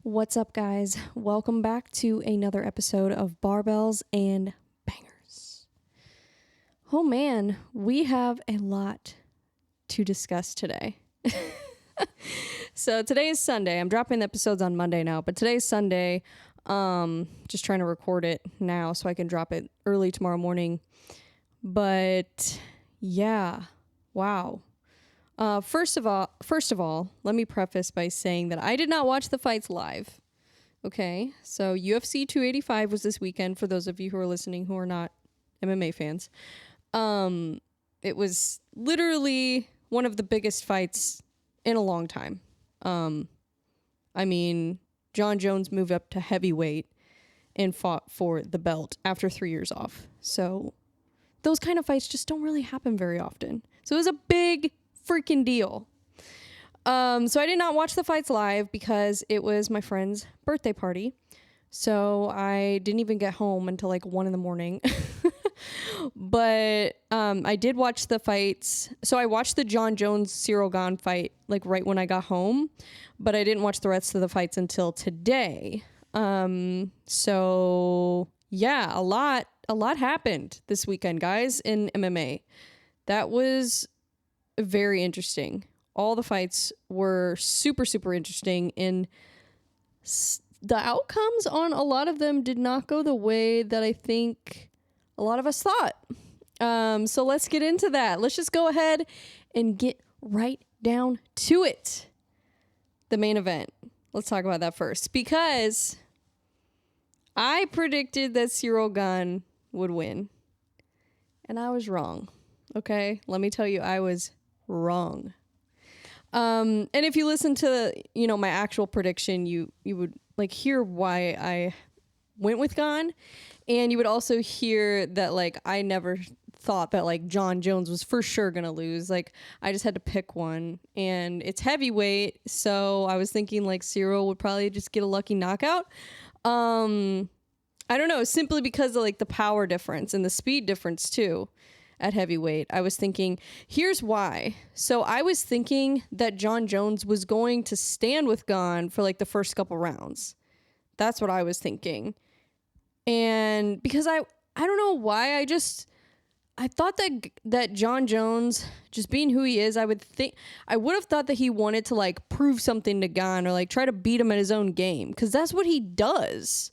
What's up, guys? Welcome back to another episode of Barbells and Bangers. Oh man, we have a lot to discuss today. So today is Sunday. I'm dropping the episodes on Monday now, but today's Sunday. Just trying to record it now so I can drop it early tomorrow morning. But yeah, wow. First of all, let me preface by saying that I did not watch the fights live. Okay, so UFC 285 was this weekend. For those of you who are listening who are not MMA fans, it was literally one of the biggest fights in a long time. I mean, Jon Jones moved up to heavyweight and fought for the belt after 3 years off. So those kind of fights just don't really happen very often. So it was a big freaking deal. So I did not watch the fights live because it was my friend's birthday party. So I didn't even get home until like 1 a.m. But I did watch the fights. So I watched the Jon Jones Cyril Gane fight like right when I got home, but I didn't watch the rest of the fights until today. So yeah, a lot happened this weekend, guys, in MMA. That was very interesting. All the fights were super, super interesting, and the outcomes on a lot of them did not go the way that I think a lot of us thought. So let's get into that. Let's just go ahead and get right down to it. The main event. Let's talk about that first, because I predicted that Cyril Gane would win, and I was wrong. Okay, let me tell you, I was wrong. And if you listen to, my actual prediction, you would like hear why I went with Gane, and you would also hear that like I never thought that like Jon Jones was for sure gonna lose. Like I just had to pick one, and it's heavyweight, so I was thinking like Cyril would probably just get a lucky knockout. I don't know, simply because of like the power difference and the speed difference too. At heavyweight, I was thinking, here's why. So I was thinking that Jon Jones was going to stand with Gane for like the first couple rounds. That's what I was thinking. And because I don't know why, I thought that Jon Jones, just being who he is, I would have thought that he wanted to like prove something to Gane or like try to beat him at his own game, because that's what he does.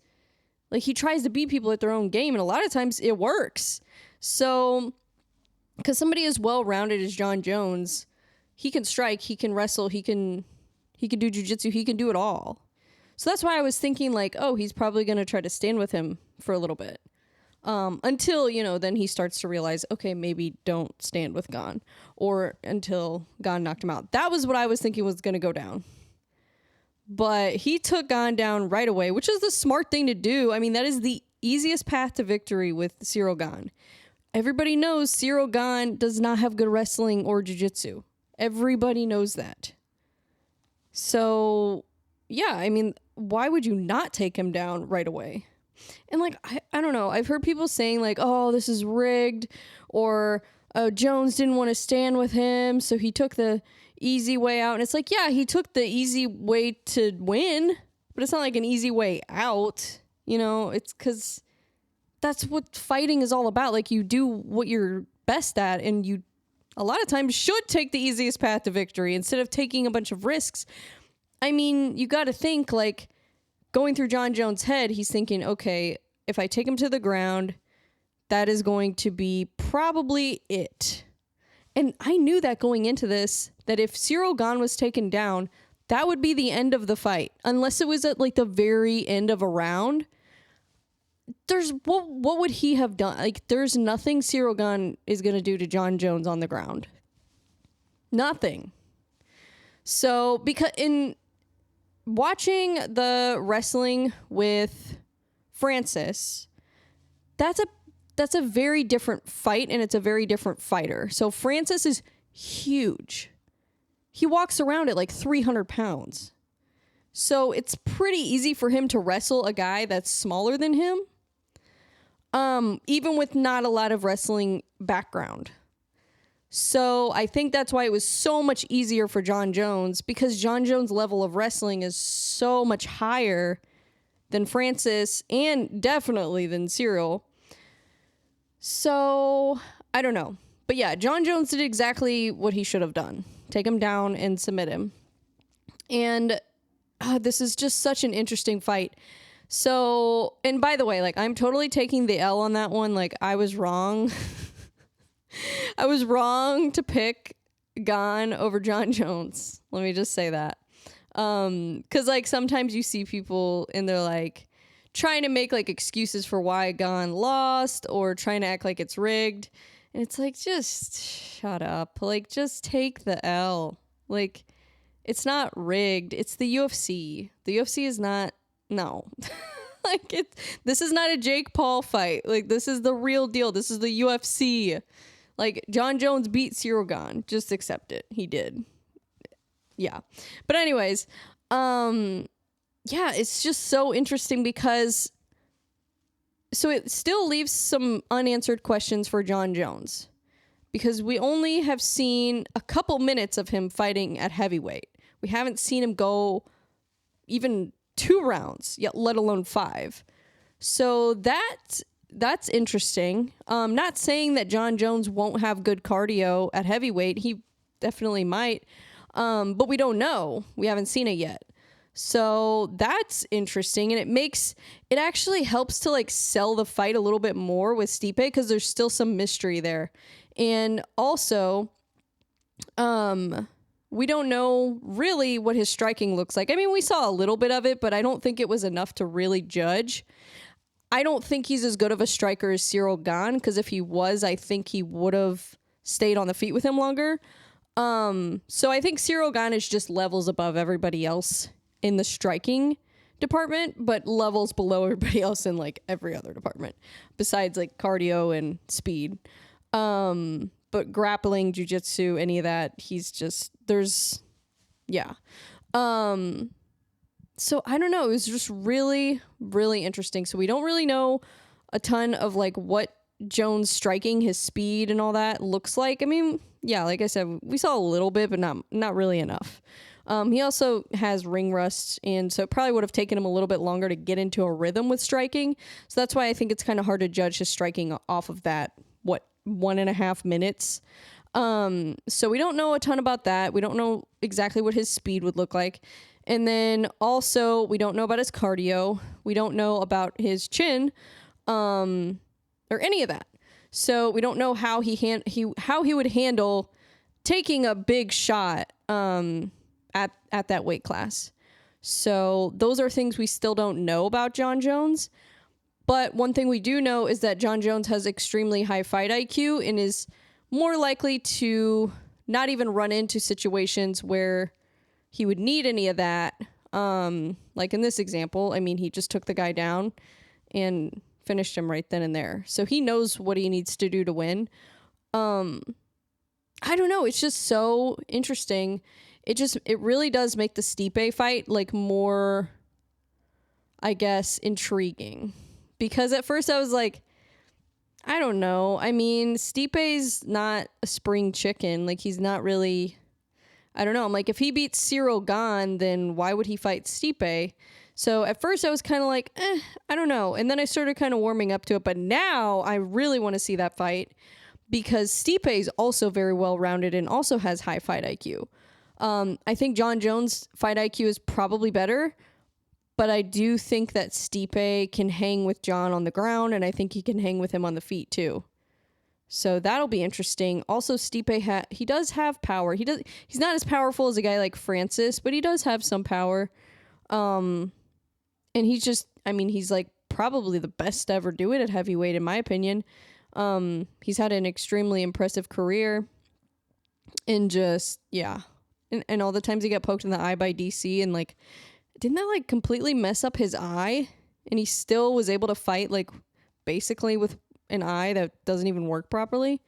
Like he tries to beat people at their own game, and a lot of times it works. So because somebody as well-rounded as Jon Jones, he can strike, he can wrestle, he can do jiu-jitsu, he can do it all. So that's why I was thinking like, oh, he's probably going to try to stand with him for a little bit. Until, then he starts to realize, okay, maybe don't stand with Gane, or until Gane knocked him out. That was what I was thinking was going to go down. But he took Gane down right away, which is the smart thing to do. I mean, that is the easiest path to victory with Cyril Gane. Everybody knows Cyril Gane does not have good wrestling or jiu-jitsu. Everybody knows that. So, yeah, I mean, why would you not take him down right away? And, like, I don't know. I've heard people saying, like, oh, this is rigged, or Jones didn't want to stand with him, so he took the easy way out. And it's like, yeah, he took the easy way to win, but it's not like an easy way out. It's because that's what fighting is all about. Like, you do what you're best at, and you a lot of times should take the easiest path to victory instead of taking a bunch of risks. I mean, you got to think, like, going through Jon Jones' head, he's thinking, okay, if I take him to the ground, that is going to be probably it. And I knew that going into this, that if Cyril Gane was taken down, that would be the end of the fight, unless it was at like the very end of a round. What would he have done? Like, there's nothing Cyril Gane is going to do to Jon Jones on the ground. Nothing. So, because in watching the wrestling with Francis, that's a very different fight, and it's a very different fighter. So Francis is huge. He walks around at like 300 pounds. So it's pretty easy for him to wrestle a guy that's smaller than him. Even with not a lot of wrestling background. So I think that's why it was so much easier for John Jones, because John Jones' level of wrestling is so much higher than Francis and definitely than Cyril. So I don't know. But yeah, John Jones did exactly what he should have done. Take him down and submit him. And this is just such an interesting fight. So, and by the way, like, I'm totally taking the L on that one. Like, I was wrong. I was wrong to pick Gon over John Jones. Let me just say that. Cause like sometimes you see people and they're like trying to make like excuses for why Gon lost or trying to act like it's rigged. And it's like, just shut up. Like, just take the L. Like, it's not rigged. It's the UFC. The UFC is not, no. Like, this is not a Jake Paul fight. Like, this is the real deal. This is the UFC. Like, John Jones beat Cyril Gane. Just accept it. He did. Yeah. But anyways, yeah, it's just so interesting because so it still leaves some unanswered questions for John Jones, because we only have seen a couple minutes of him fighting at heavyweight. We haven't seen him go even 2 rounds, yet let alone 5. So that's interesting. Not saying that John Jones won't have good cardio at heavyweight. He definitely might. But we don't know. We haven't seen it yet. So that's interesting. And it actually helps to like sell the fight a little bit more with Stipe, because there's still some mystery there. And also, we don't know really what his striking looks like. I mean, we saw a little bit of it, but I don't think it was enough to really judge. I don't think he's as good of a striker as Cyril Gane, because if he was, I think he would have stayed on the feet with him longer. So I think Cyril Gane is just levels above everybody else in the striking department, but levels below everybody else in like every other department besides like cardio and speed. But grappling, jiu-jitsu, any of that, he's just, yeah. So I don't know. It was just really, really interesting. So we don't really know a ton of like what Jones striking, his speed and all that looks like. I mean, yeah, like I said, we saw a little bit, but not really enough. He also has ring rust, and so it probably would have taken him a little bit longer to get into a rhythm with striking. So that's why I think it's kind of hard to judge his striking off of that, 1.5 minutes. So we don't know a ton about that. We don't know exactly what his speed would look like. And then also we don't know about his cardio. We don't know about his chin, or any of that. So we don't know how he would handle taking a big shot at that weight class. So those are things we still don't know about John Jones. But one thing we do know is that John Jones has extremely high fight IQ and is more likely to not even run into situations where he would need any of that. Like in this example, I mean, he just took the guy down and finished him right then and there. So he knows what he needs to do to win. I don't know. It's just so interesting. It really does make the Stipe fight like more, I guess, intriguing. Because at first I was like, I don't know. I mean, Stipe's not a spring chicken. Like, he's not really, I don't know. I'm like, if he beats Cyril Gane, then why would he fight Stipe? So at first I was kind of like, I don't know. And then I started kind of warming up to it. But now I really want to see that fight, because Stipe is also very well-rounded and also has high fight IQ. I think John Jones' fight IQ is probably better, but I do think that Stipe can hang with John on the ground, and I think he can hang with him on the feet too. So that'll be interesting. Also, Stipe, he does have power. He's not as powerful as a guy like Francis, but he does have some power. And he's just, I mean, he's like probably the best to ever do it at heavyweight, in my opinion. He's had an extremely impressive career, and just, yeah. And all the times he got poked in the eye by DC, and like, didn't that like completely mess up his eye? And he still was able to fight like basically with an eye that doesn't even work properly.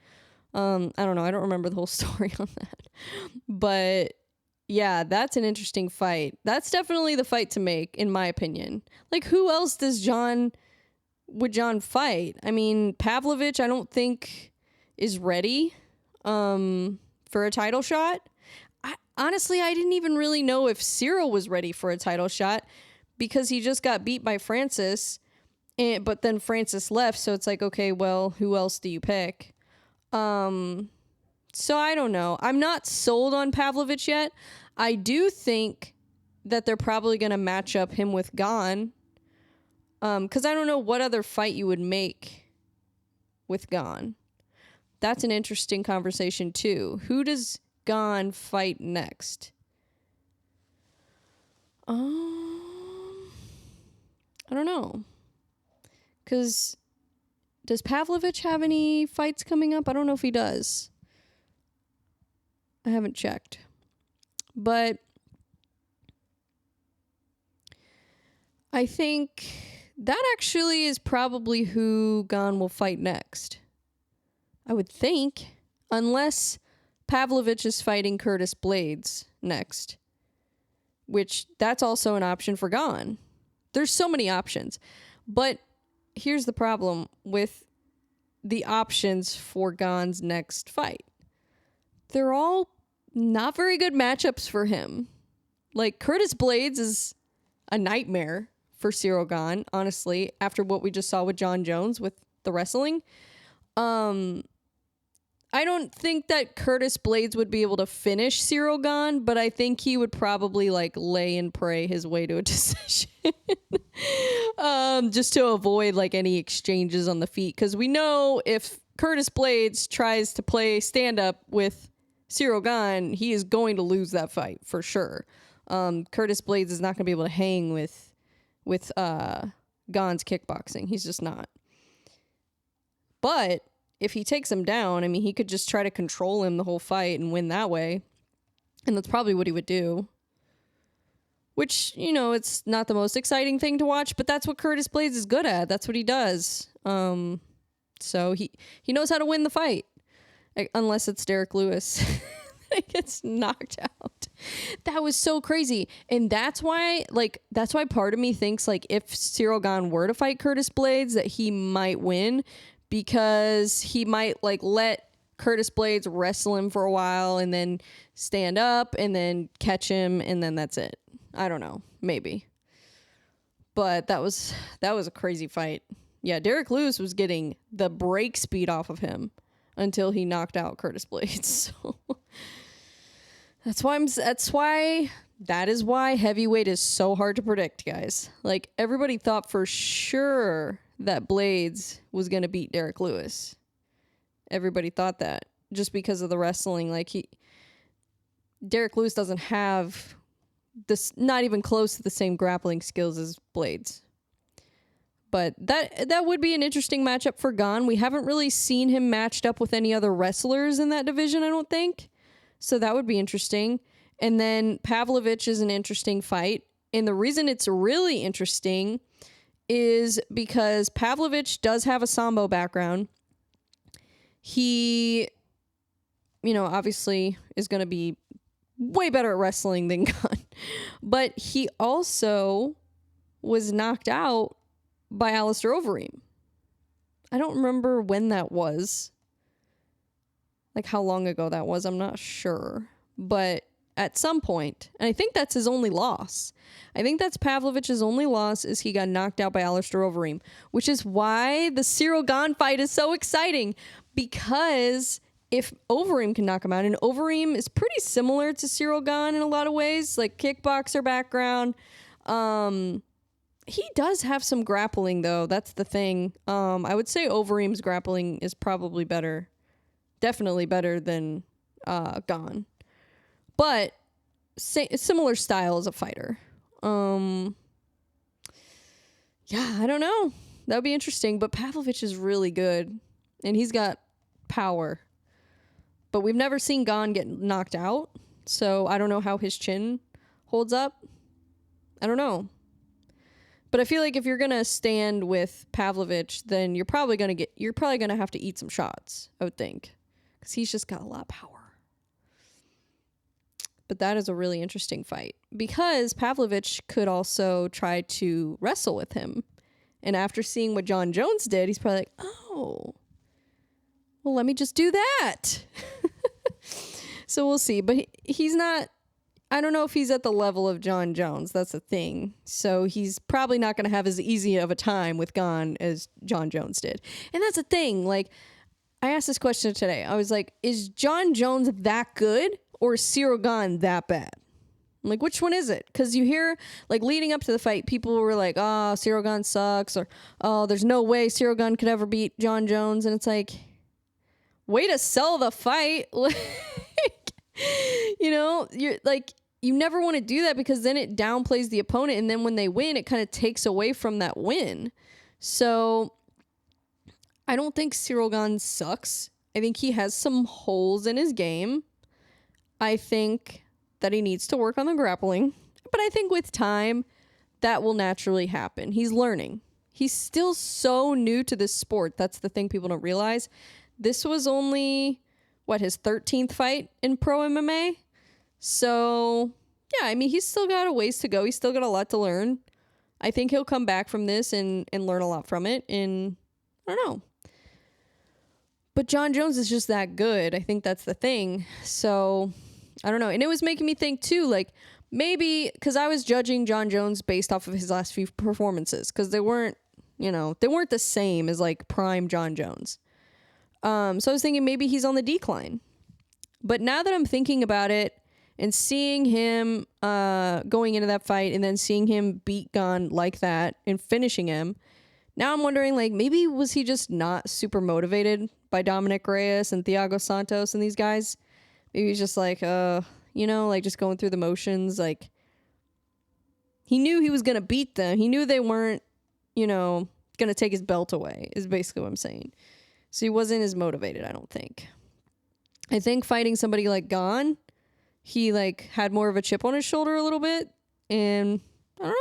I don't know. I don't remember the whole story on that. But yeah, that's an interesting fight. That's definitely the fight to make, in my opinion. Like, who else would John fight? I mean, Pavlovich, I don't think is ready. for a title shot. Honestly, I didn't even really know if Cyril was ready for a title shot because he just got beat by Francis, but then Francis left, so it's like, okay, well, who else do you pick? So I don't know. I'm not sold on Pavlovich yet. I do think that they're probably going to match up him with Gon, because I don't know what other fight you would make with Gon. That's an interesting conversation too. Who does Gon fight next? I don't know. Because does Pavlovich have any fights coming up? I don't know if he does. I haven't checked. But I think that actually is probably who Gon will fight next. I would think. Unless Pavlovich is fighting Curtis Blades next. Which, that's also an option for Gon. There's so many options. But here's the problem with the options for Gon's next fight. They're all not very good matchups for him. Like, Curtis Blades is a nightmare for Cyril Gon, honestly, after what we just saw with John Jones with the wrestling. I don't think that Curtis Blades would be able to finish Cyril Gon, but I think he would probably like lay and pray his way to a decision. Just to avoid like any exchanges on the feet. Because we know if Curtis Blades tries to play stand-up with Cyril Gon, he is going to lose that fight for sure. Curtis Blades is not going to be able to hang with Gon's kickboxing. He's just not. But if he takes him down, I mean, he could just try to control him the whole fight and win that way. And that's probably what he would do. Which, you know, it's not the most exciting thing to watch, but that's what Curtis Blades is good at. That's what he does. So he knows how to win the fight. Unless it's Derek Lewis. That gets knocked out. That was so crazy. And that's why part of me thinks, like, if Cyril Gon were to fight Curtis Blades, that he might win. Because he might like let Curtis Blades wrestle him for a while and then stand up and then catch him and then that's it. I don't know. Maybe. But that was a crazy fight. Yeah, Derek Lewis was getting the break speed off of him until he knocked out Curtis Blades. So that is why heavyweight is so hard to predict, guys. Like, everybody thought for sure that Blades was going to beat Derek Lewis. Everybody thought that just because of the wrestling. Like, Derek Lewis doesn't have this, not even close to the same grappling skills as Blades. But that would be an interesting matchup for Gon. We haven't really seen him matched up with any other wrestlers in that division, I don't think. So that would be interesting. And then Pavlovich is an interesting fight. And the reason it's really interesting is because Pavlovich does have a Sambo background. He, you know, obviously is going to be way better at wrestling than Gon. But he also was knocked out by Alistair Overeem. I don't remember when that was. Like how long ago that was, I'm not sure. But at some point, and I think that's his only loss. I think that's Pavlovich's only loss is he got knocked out by Alistair Overeem, which is why the Cyril Gon fight is so exciting, because if Overeem can knock him out, and Overeem is pretty similar to Cyril Gon in a lot of ways, like kickboxer background. He does have some grappling though. That's the thing. I would say Overeem's grappling is probably better. Definitely better than Gon. But similar style as a fighter. Yeah, I don't know. That would be interesting. But Pavlovich is really good. And he's got power. But we've never seen Gon get knocked out. So I don't know how his chin holds up. I don't know. But I feel like if you're going to stand with Pavlovich, then you're probably going to have to eat some shots, I would think. Because he's just got a lot of power. But that is a really interesting fight because Pavlovich could also try to wrestle with him. And after seeing what John Jones did, he's probably like, oh, well, let me just do that. So we'll see. But he's not, I don't know if he's at the level of John Jones. That's the thing. So he's probably not going to have as easy of a time with Gon as John Jones did. And that's the thing. Like, I asked this question today. I was like, is John Jones that good or is Cyril Gane that bad? I'm like, which one is it? Because you hear, like, leading up to the fight, people were like, oh, Cyril Gane sucks, or, oh, there's no way Cyril Gane could ever beat John Jones. And it's like, way to sell the fight. Like, you know, you're like, you never want to do that because then it downplays the opponent. And then when they win, it kind of takes away from that win. So I don't think Cyril Gane sucks. I think he has some holes in his game. I think that he needs to work on the grappling. But I think with time, that will naturally happen. He's learning. He's still so new to this sport. That's the thing people don't realize. This was only, his 13th fight in pro MMA? So, yeah, I mean, he's still got a ways to go. He's still got a lot to learn. I think he'll come back from this and learn a lot from it. And I don't know. But John Jones is just that good. I think that's the thing. So, I don't know. And it was making me think, too, like, maybe, because I was judging John Jones based off of his last few performances, because they weren't the same as, like, prime John Jones. So I was thinking maybe he's on the decline. But now that I'm thinking about it and seeing him going into that fight and then seeing him beat Gon like that and finishing him, now I'm wondering, like, maybe was he just not super motivated by Dominic Reyes and Thiago Santos and these guys? Maybe he's just like, like just going through the motions. Like, he knew he was going to beat them. He knew they weren't, going to take his belt away, is basically what I'm saying. So he wasn't as motivated, I don't think. I think fighting somebody like Gon, he, like, had more of a chip on his shoulder a little bit. And I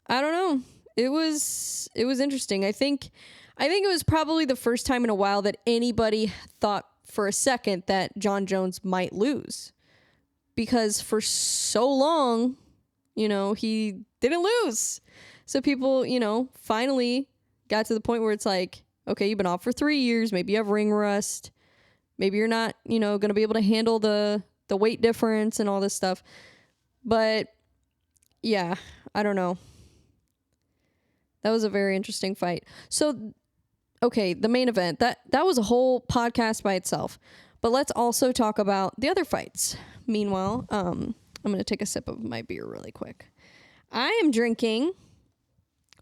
don't know. It was interesting. I think it was probably the first time in a while that anybody thought for a second that John Jones might lose, because for so long, he didn't lose. So people, finally got to the point where it's like, okay, you've been off for 3 years. Maybe you have ring rust. Maybe you're not, going to be able to handle the weight difference and all this stuff. But yeah, I don't know. That was a very interesting fight. So, okay, the main event, that was a whole podcast by itself. But let's also talk about the other fights. Meanwhile, I'm going to take a sip of my beer really quick. I am drinking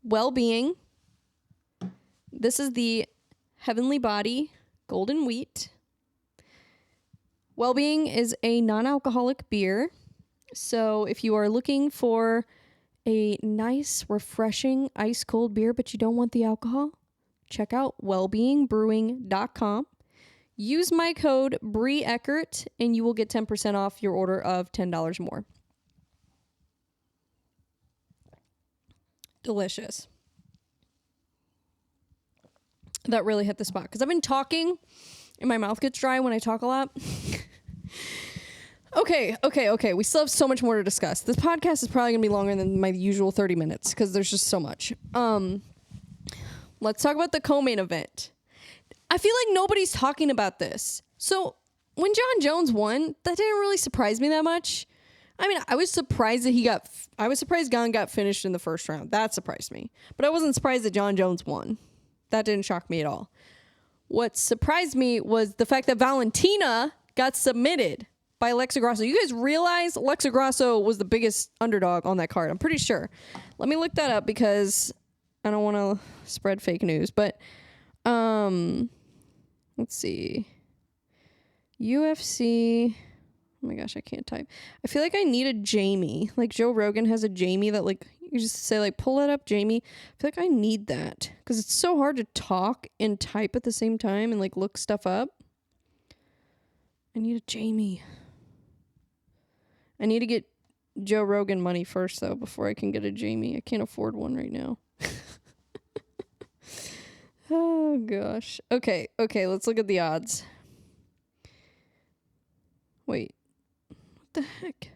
Well-Being. This is the Heavenly Body Golden Wheat. Well-Being is a non-alcoholic beer. So if you are looking for a nice, refreshing, ice-cold beer, but you don't want the alcohol, check out wellbeingbrewing.com. Use my code BrieEckert, and you will get 10% off your order of $10 more. Delicious. That really hit the spot, because I've been talking, and my mouth gets dry when I talk a lot. Okay. We still have so much more to discuss. This podcast is probably going to be longer than my usual 30 minutes because there's just so much. Let's talk about the co-main event. I feel like nobody's talking about this. So when John Jones won, that didn't really surprise me that much. I mean, I was surprised that I was surprised Gon got finished in the first round. That surprised me. But I wasn't surprised that John Jones won. That didn't shock me at all. What surprised me was the fact that Valentina got submitted by Alexa Grasso. You guys realize Alexa Grasso was the biggest underdog on that card? I'm pretty sure. Let me look that up because I don't want to spread fake news. But let's see. UFC. Oh my gosh, I can't type. I feel like I need a Jamie. Like Joe Rogan has a Jamie that, like, you just say, like, pull it up, Jamie. I feel like I need that because it's so hard to talk and type at the same time and, like, look stuff up. I need a Jamie. I need to get Joe Rogan money first, though, before I can get a Jamie. I can't afford one right now. Oh, gosh. Okay, let's look at the odds. Wait. What the heck?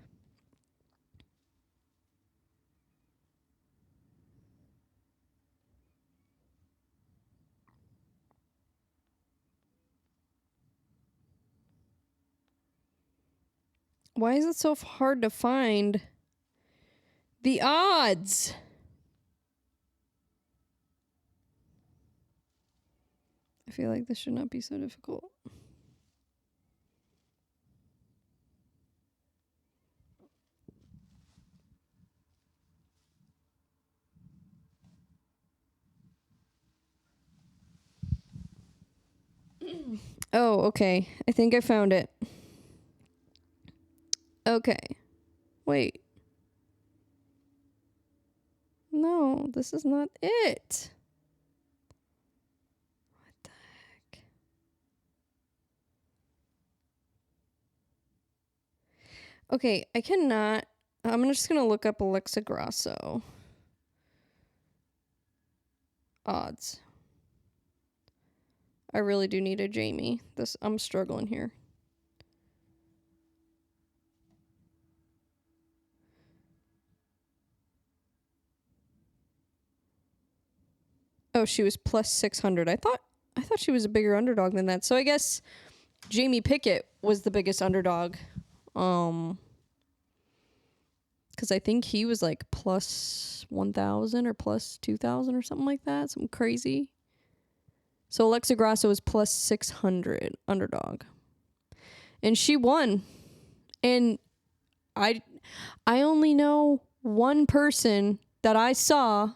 Why is it so hard to find the odds? I feel like this should not be so difficult. Oh, okay. I think I found it. Okay. Wait. No, this is not it. What the heck? Okay, I cannot. I'm just going to look up Alexa Grasso odds. I really do need a Jamie. I'm struggling here. Oh, she was plus 600. I thought she was a bigger underdog than that. So I guess Jamie Pickett was the biggest underdog. Because I think he was like plus 1,000 or plus 2,000 or something like that. Something crazy. So Alexa Grasso is plus 600 underdog. And she won. And I only know one person that I saw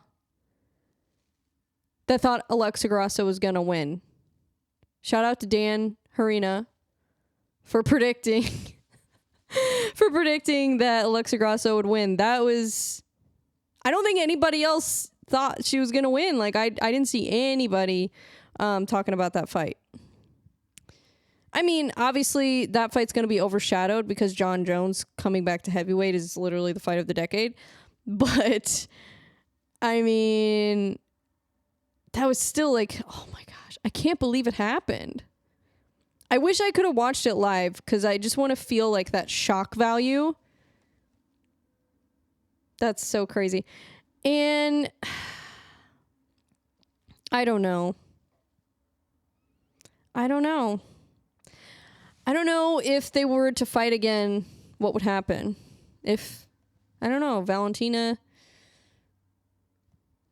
that thought Alexa Grasso was going to win. Shout out to Dan Harina for predicting that Alexa Grasso would win. I don't think anybody else thought she was going to win. Like I didn't see anybody talking about that fight. I mean, obviously that fight's going to be overshadowed because John Jones coming back to heavyweight is literally the fight of the decade. But I mean, that was still like, oh my gosh, I can't believe it happened. I wish I could have watched it live because I just want to feel like that shock value. That's so crazy. And I don't know. I don't know if they were to fight again, what would happen. If, I don't know, Valentina,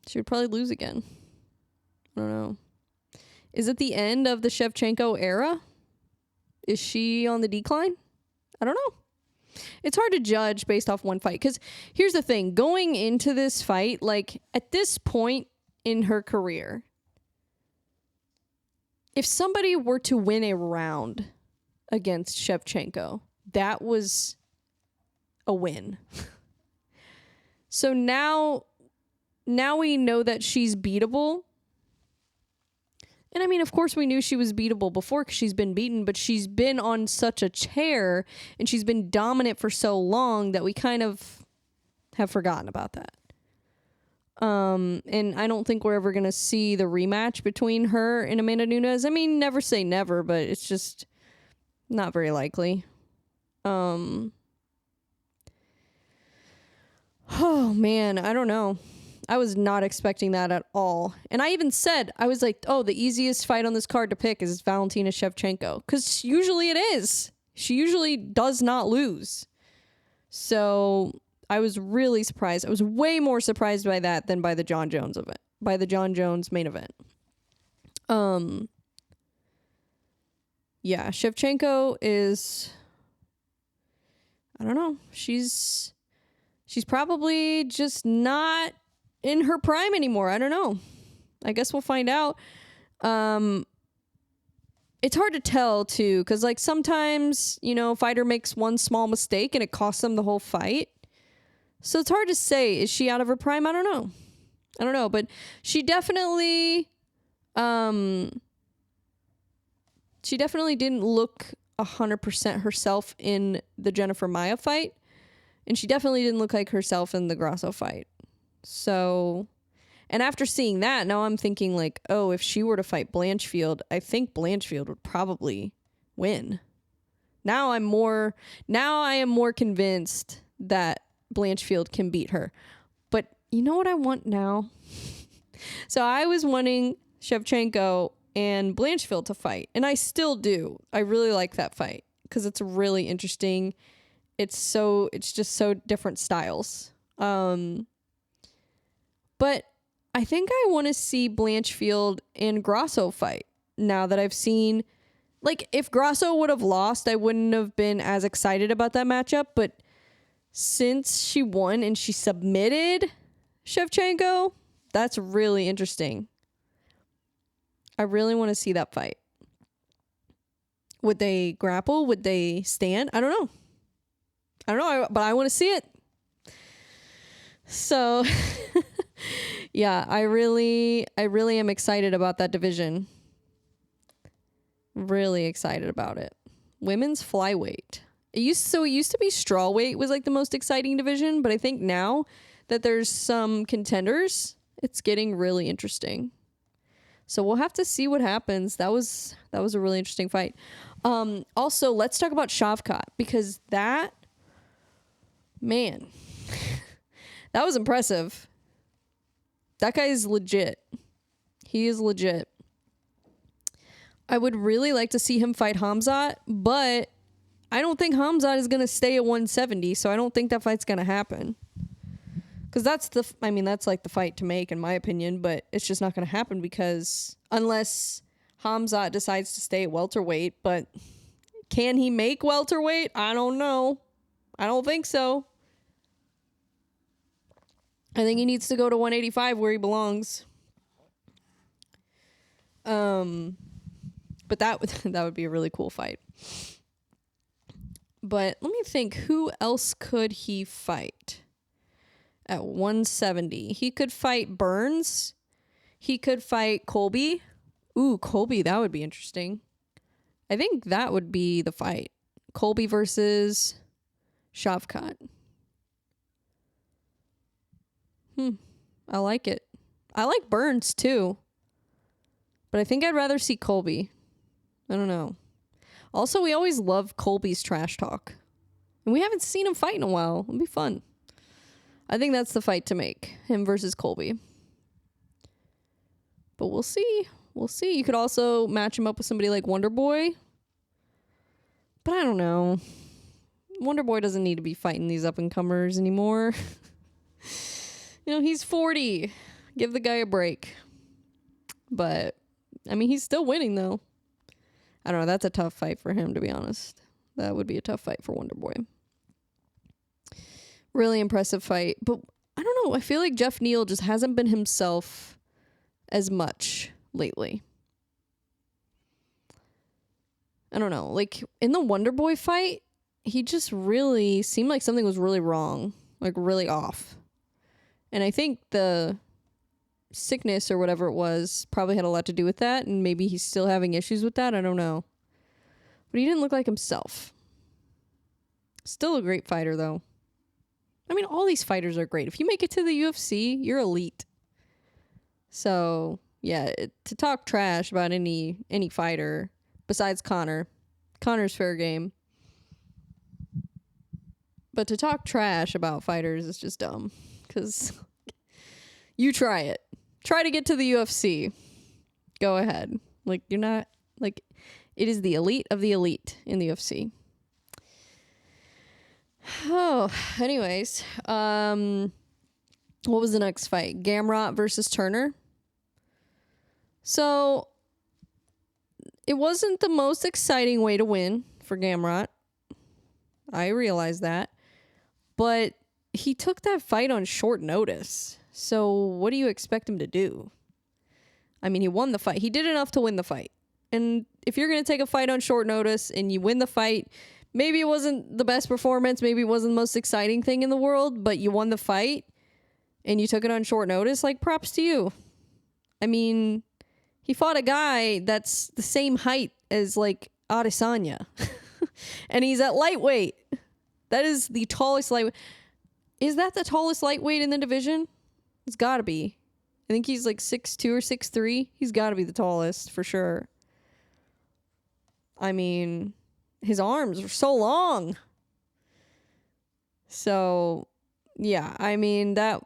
she would probably lose again. I don't know. Is it the end of the Shevchenko era? Is she on the decline? I don't know. It's hard to judge based off one fight. Because here's the thing. Going into this fight, like at this point in her career, if somebody were to win a round against Shevchenko, that was a win. So now we know that she's beatable. And I mean, of course we knew she was beatable before because she's been beaten, but she's been on such a tear and she's been dominant for so long that we kind of have forgotten about that. And I don't think we're ever going to see the rematch between her and Amanda Nunes. I mean, never say never, but it's just not very likely. Oh man, I don't know. I was not expecting that at all. And I even said, I was like, oh, the easiest fight on this card to pick is Valentina Shevchenko. Because usually it is. She usually does not lose. So I was really surprised. I was way more surprised by that than by the John Jones event. By the John Jones main event. Yeah, Shevchenko is, I don't know. She's probably just not in her prime anymore. I don't know. I guess we'll find out. It's hard to tell too, because like sometimes, you know, a fighter makes one small mistake and it costs them the whole fight. So it's hard to say, is she out of her prime? I don't know, but she definitely didn't look 100% herself in the Jennifer Maia fight. And she definitely didn't look like herself in the Grasso fight. So, and after seeing that, now I'm thinking like, oh, if she were to fight Blanchfield, I think Blanchfield would probably win. Now I am more convinced that Blanchfield can beat her. But you know what I want now? So I was wanting Shevchenko and Blanchfield to fight, and I still do. I really like that fight because it's really interesting. it's just so different styles. But I think I want to see Blanchfield and Grasso fight now that I've seen, like, if Grasso would have lost, I wouldn't have been as excited about that matchup. But since she won and she submitted Shevchenko, that's really interesting. I really want to see that fight. Would they grapple? Would they stand? I don't know, but I want to see it. So, yeah, I really am excited about that division. Really excited about it. Women's flyweight. It used to be strawweight was like the most exciting division, but I think now that there's some contenders, it's getting really interesting. So we'll have to see what happens. That was a really interesting fight. Also, let's talk about Shavkat, because that was impressive. That guy is legit. He is legit. I would really like to see him fight Hamzat, but I don't think Hamzat is going to stay at 170, so I don't think that fight's going to happen. Because that's like the fight to make, in my opinion, but it's just not going to happen because unless Hamzat decides to stay at welterweight, but can he make welterweight? I don't know. I don't think so. I think he needs to go to 185 where he belongs. But that would be a really cool fight. But let me think, who else could he fight at 170? He could fight Burns. He could fight Colby. Ooh, Colby, that would be interesting. I think that would be the fight. Colby versus Shavkat. I like it. I like Burns too. But I think I'd rather see Colby. I don't know. Also, we always love Colby's trash talk. And we haven't seen him fight in a while. It'll be fun. I think that's the fight to make. Him versus Colby. But we'll see. We'll see. You could also match him up with somebody like Wonder Boy. But I don't know. Wonder Boy doesn't need to be fighting these up-and-comers anymore. He's 40. Give the guy a break. But, he's still winning, though. I don't know. That's a tough fight for him, to be honest. That would be a tough fight for Wonder Boy. Really impressive fight. But, I don't know. I feel like Jeff Neal just hasn't been himself as much lately. I don't know. Like, in the Wonder Boy fight, he just really seemed like something was really wrong. Like, really off. And I think the sickness or whatever it was probably had a lot to do with that. And maybe he's still having issues with that. I don't know. But he didn't look like himself. Still a great fighter, though. All these fighters are great. If you make it to the UFC, you're elite. So, yeah, to talk trash about any fighter besides Connor's fair game. But to talk trash about fighters is just dumb. Because you try it. Try to get to the UFC. Go ahead. Like, you're not, like, it is the elite of the elite in the UFC. Oh, anyways. What was the next fight? Gamrot versus Turner. So, it wasn't the most exciting way to win for Gamrot. I realize that. But he took that fight on short notice. So what do you expect him to do? He won the fight. He did enough to win the fight. And if you're going to take a fight on short notice and you win the fight, maybe it wasn't the best performance, maybe it wasn't the most exciting thing in the world, but you won the fight and you took it on short notice, like, props to you. He fought a guy that's the same height as, like, Adesanya. And he's at lightweight. That is the tallest lightweight. Is that the tallest lightweight in the division? It's got to be. I think he's like 6'2" or 6'3". He's got to be the tallest for sure. His arms are so long. So, yeah, that.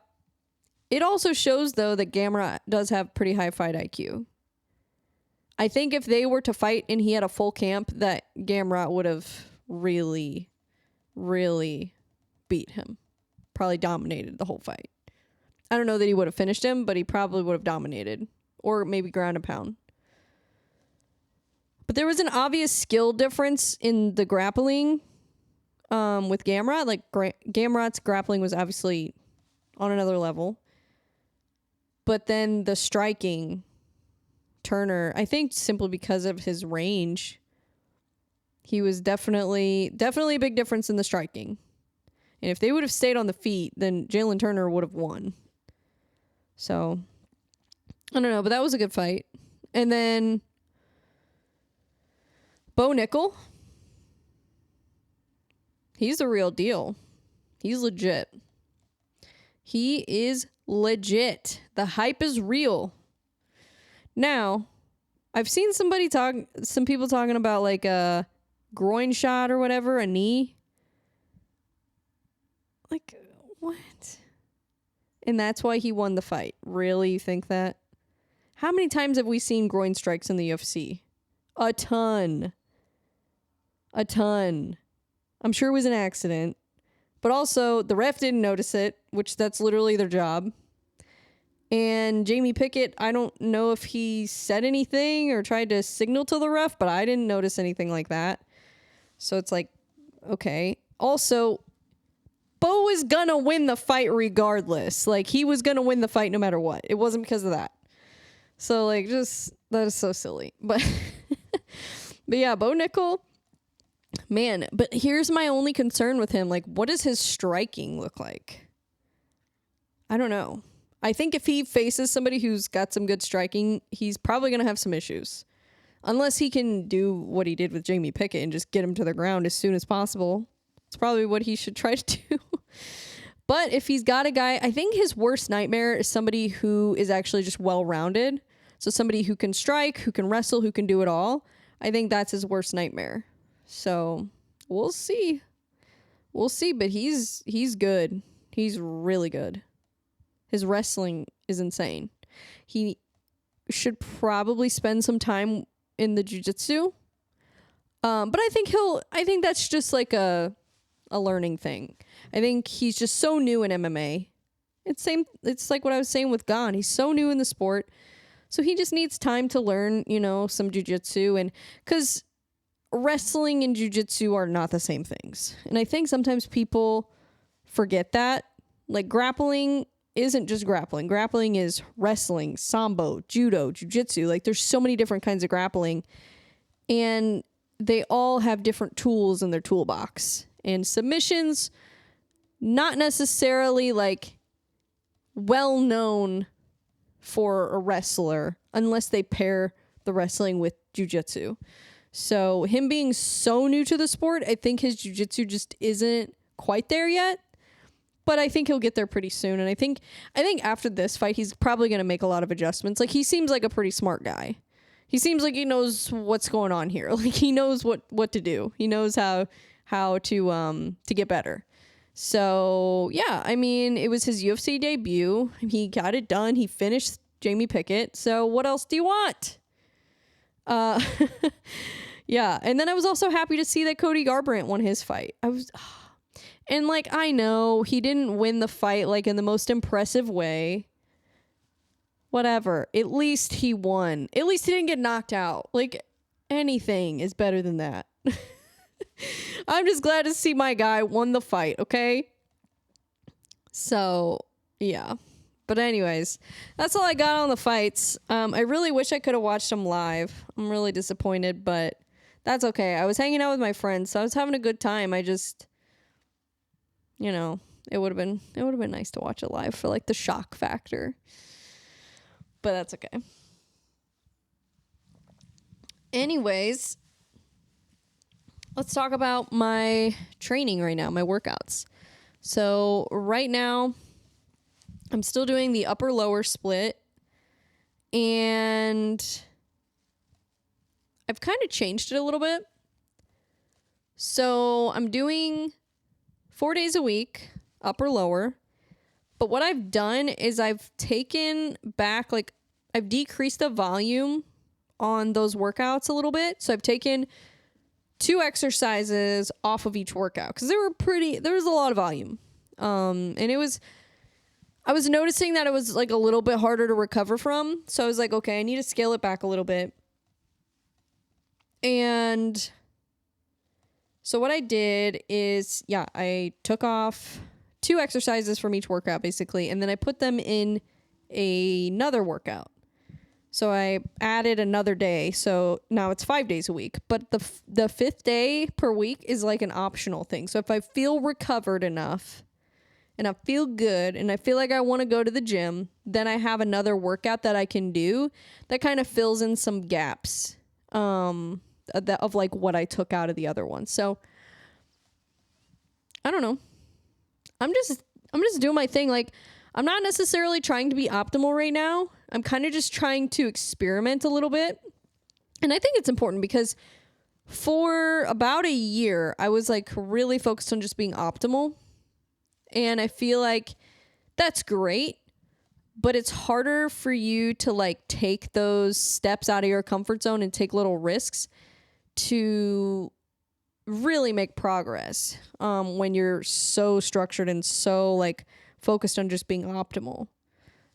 It also shows, though, that Gamrot does have pretty high fight IQ. I think if they were to fight and he had a full camp, that Gamrot would have really really beat him. Probably dominated the whole fight. I don't know that he would have finished him, but he probably would have dominated. Or maybe ground and pound. But there was an obvious skill difference in the grappling with Gamrot. Like, Gamrot's grappling was obviously on another level. But then the striking, Turner, I think simply because of his range, he was definitely a big difference in the striking. And if they would have stayed on the feet, then Jalen Turner would have won. So, I don't know, but that was a good fight. And then Bo Nickel, he's the real deal. He's legit. He is legit. The hype is real. Now, I've seen some people talking about like a groin shot or whatever, a knee. Like, what? And that's why he won the fight. Really? You think that? How many times have we seen groin strikes in the UFC? A ton. I'm sure it was an accident. But also, the ref didn't notice it, which that's literally their job. And Jamie Pickett, I don't know if he said anything or tried to signal to the ref, but I didn't notice anything like that. So it's like, okay. Also, Bo was gonna win the fight regardless. Like, he was gonna win the fight no matter what. It wasn't because of that. So, like, just, that is so silly. But, but yeah, Bo Nickel, man. But here's my only concern with him. Like, what does his striking look like? I don't know. I think if he faces somebody who's got some good striking, he's probably going to have some issues. Unless he can do what he did with Jamie Pickett and just get him to the ground as soon as possible. It's probably what he should try to do. But if he's got a guy, I think his worst nightmare is somebody who is actually just well-rounded. So somebody who can strike, who can wrestle, who can do it all. I think that's his worst nightmare. So we'll see. We'll see, but he's good. He's really good. His wrestling is insane. He should probably spend some time in the jiu-jitsu. But I think that's just like a learning thing. I think he's just so new in MMA. It's like what I was saying with Gon. He's so new in the sport. So he just needs time to learn, some jiu-jitsu, and cuz wrestling and jiu-jitsu are not the same things. And I think sometimes people forget that. Like, grappling isn't just grappling. Grappling is wrestling, sambo, judo, jiu-jitsu. Like, there's so many different kinds of grappling, and they all have different tools in their toolbox. And submissions, not necessarily like well known for a wrestler unless they pair the wrestling with jiu-jitsu. So him being so new to the sport, I think his jiu-jitsu just isn't quite there yet. But I think he'll get there pretty soon. And I think after this fight, he's probably going to make a lot of adjustments. Like, he seems like a pretty smart guy. He seems like he knows what's going on here. Like, he knows what to do. He knows how to get better. So, yeah, I mean, it was his UFC debut. He got it done. He finished Jamie Pickett. So what else do you want? Yeah. And then I was also happy to see that Cody Garbrandt won his fight. And, like, I know he didn't win the fight, like, in the most impressive way. Whatever. At least he won. At least he didn't get knocked out. Like, anything is better than that. I'm just glad to see my guy won the fight, okay? So, yeah. But anyways, that's all I got on the fights. I really wish I could have watched them live. I'm really disappointed, but that's okay. I was hanging out with my friends, so I was having a good time. I just... it would have been nice to watch it live for, like, the shock factor. But that's okay. Anyways, let's talk about my training right now, my workouts. So right now, I'm still doing the upper-lower split. And I've kind of changed it a little bit. So I'm doing 4 days a week, upper lower. But what I've done is I've taken back, like, I've decreased the volume on those workouts a little bit. So I've taken 2 exercises off of each workout because there was a lot of volume. And I was noticing that it was like a little bit harder to recover from. So I was like, okay, I need to scale it back a little bit. And so what I did is, I took off 2 exercises from each workout basically, and then I put them in another workout. So I added another day. So now it's 5 days a week, but the 5th day per week is like an optional thing. So if I feel recovered enough and I feel good and I feel like I want to go to the gym, then I have another workout that I can do that kind of fills in some gaps of like what I took out of the other one. So I don't know. I'm just doing my thing. Like, I'm not necessarily trying to be optimal right now. I'm kind of just trying to experiment a little bit. And I think it's important because for about a year, I was like really focused on just being optimal. And I feel like that's great, but it's harder for you to like take those steps out of your comfort zone and take little risks to really make progress when you're so structured and so like focused on just being optimal.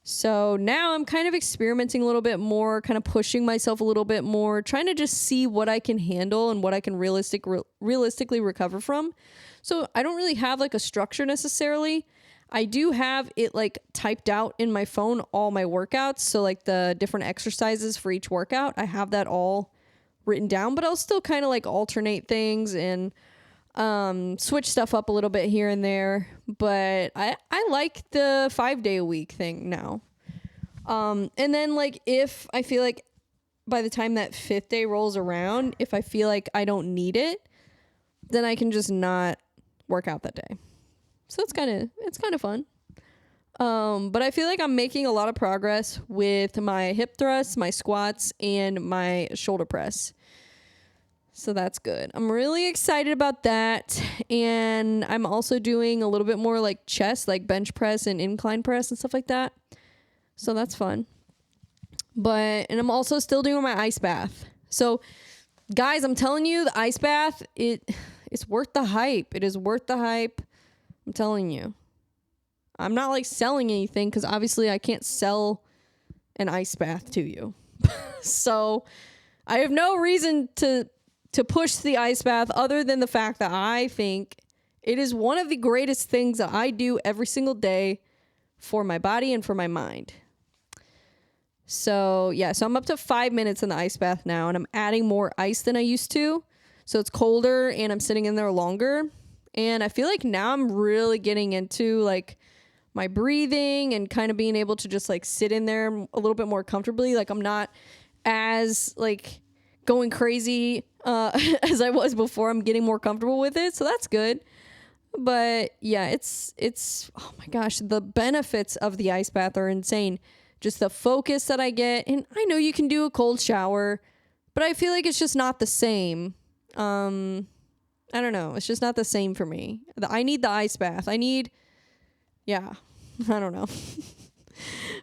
So now I'm kind of experimenting a little bit more, kind of pushing myself a little bit more, trying to just see what I can handle and what I can realistically recover from. So I don't really have like a structure necessarily. I do have it like typed out in my phone, all my workouts. So like the different exercises for each workout, I have that all written down, but I'll still kind of like alternate things and switch stuff up a little bit here and there. But I like the 5 day a week thing now. And then like if I feel like by the time that 5th day rolls around, if I feel like I don't need it, then I can just not work out that day. So it's kind of fun. But I feel like I'm making a lot of progress with my hip thrusts, my squats, and my shoulder press. So that's good. I'm really excited about that. And I'm also doing a little bit more like chest, like bench press and incline press and stuff like that. So that's fun. And I'm also still doing my ice bath. So guys, I'm telling you, the ice bath, it's worth the hype. It is worth the hype. I'm telling you. I'm not like selling anything because obviously I can't sell an ice bath to you. So I have no reason to push the ice bath other than the fact that I think it is one of the greatest things that I do every single day for my body and for my mind. So so I'm up to 5 minutes in the ice bath now, and I'm adding more ice than I used to. So it's colder and I'm sitting in there longer. And I feel like now I'm really getting into like my breathing and kind of being able to just like sit in there a little bit more comfortably. Like I'm not as like going crazy as I was before. I'm getting more comfortable with it. So that's good. But yeah, it's oh my gosh, the benefits of the ice bath are insane. Just the focus that I get. And I know you can do a cold shower, but I feel like it's just not the same. I don't know. It's just not the same for me. I need the ice bath. I don't know.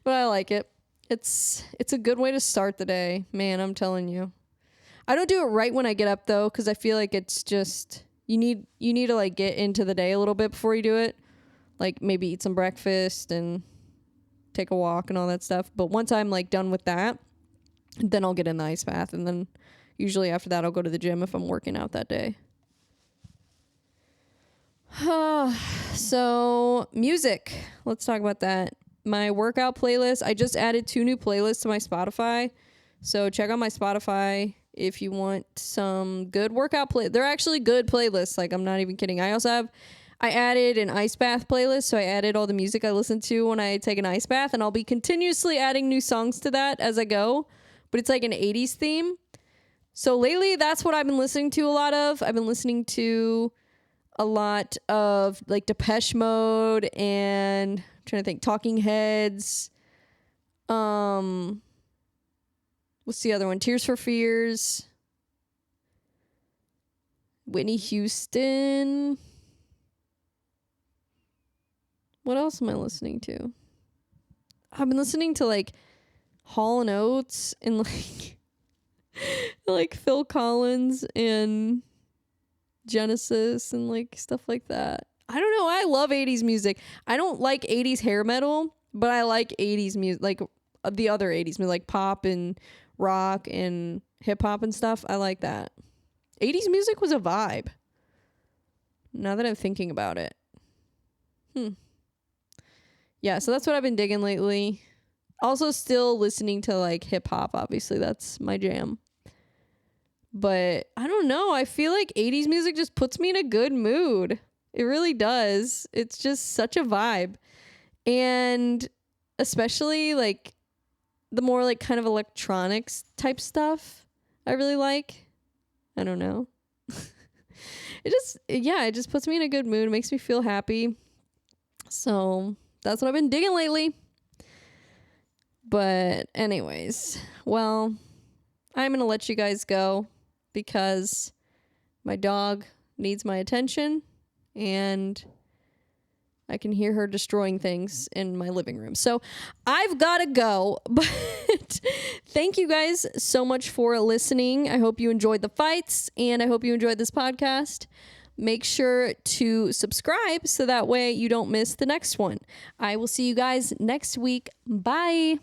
But I like it. It's a good way to start the day. Man, I'm telling you. I don't do it right when I get up though, because I feel like it's just you need to like get into the day a little bit before you do it. Like maybe eat some breakfast and take a walk and all that stuff. But once I'm like done with that, then I'll get in the ice bath, and then usually after that I'll go to the gym if I'm working out that day. So music, let's talk about that. My workout playlist, I just added 2 new playlists to my Spotify. So check out my Spotify if you want some good workout they're actually good playlists. Like I'm not even kidding. I added an ice bath playlist. So I added all the music I listen to when I take an ice bath, and I'll be continuously adding new songs to that as I go. But it's like an 80s theme. So lately that's what I've been listening to a lot of. I've been listening to a lot of like Depeche Mode and I'm trying to think, Talking Heads. What's the other one? Tears for Fears. Whitney Houston. What else am I listening to? I've been listening to like Hall & Oates and like like Phil Collins and Genesis and like stuff like that. I don't know. I love 80s music. I don't like 80s hair metal, but I like 80s music, like the other 80s music, like pop and rock and hip hop and stuff. I like that. 80s music was a vibe. Now that I'm thinking about it. Yeah, so that's what I've been digging lately. Also still listening to like hip hop, obviously. That's my jam. But I don't know. I feel like 80s music just puts me in a good mood. It really does. It's just such a vibe. And especially like the more like kind of electronics type stuff I really like. I don't know. It just puts me in a good mood. It makes me feel happy. So that's what I've been digging lately. But anyways, well, I'm going to let you guys go because my dog needs my attention and I can hear her destroying things in my living room. So I've got to go, but thank you guys so much for listening. I hope you enjoyed the fights and I hope you enjoyed this podcast. Make sure to subscribe so that way you don't miss the next one. I will see you guys next week. Bye.